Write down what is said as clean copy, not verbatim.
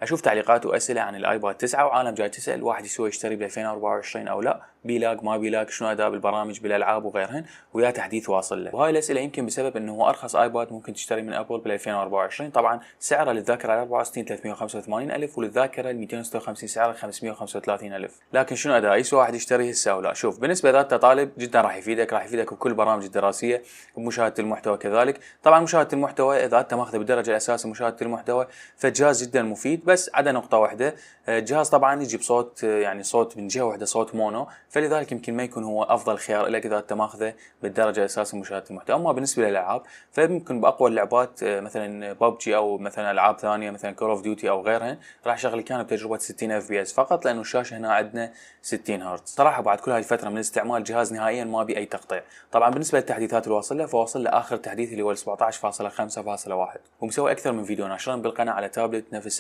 اشوف تعليقات واسئله عن الايباد 9 وعالم جاي تسال واحد يسوي يشتري ب 2024 او لا، بيلاق ما بيلاق، شنو اداء بالبرامج بالالعاب وغيرهن، ويا تحديث واصل له. وهاي الاسئله يمكن بسبب انه هو ارخص ايباد ممكن تشتري من ابل بال 2024. طبعا سعره للذاكره 64 385 الف، وللذاكره ال 256 سعره 535 الف. لكن شنو اداء يسوى واحد يشتري هسه او لا؟ شوف، بالنسبه ذات طالب جدا راح يفيدك بكل برامج الدراسيه ومشاهده المحتوى كذلك. طبعا مشاهده المحتوى اذا انت ماخذه بالدرجه الاساسيه مشاهده المحتوى فجهاز جدا مفيد، بس عدا نقطه واحده، الجهاز طبعا يجي بصوت يعني صوت من جهه واحده، صوت مونو، فلذلك يمكن ما يكون هو افضل خيار لك اذا انت ماخذه بالدرجه الاساسيه مشاهده المحتوى. اما بالنسبه للالعاب فممكن باقوى اللعبات مثلا ببجي او مثلا العاب ثانيه مثلا كول اوف ديوتي او غيرها راح اشغل كان بتجربه 60 اف بي اس فقط، لانه الشاشه هنا عندنا 60 هرتز. صراحه بعد كل هاي الفتره من الاستعمال الجهاز نهائيا ما بي اي تقطيع. طبعا بالنسبه للتحديثات اللي واصل له فواصل له اخر تحديث اللي هو 17.5.1، ومسوي اكثر من فيديو ناشرين بالقناه على تابلت نفس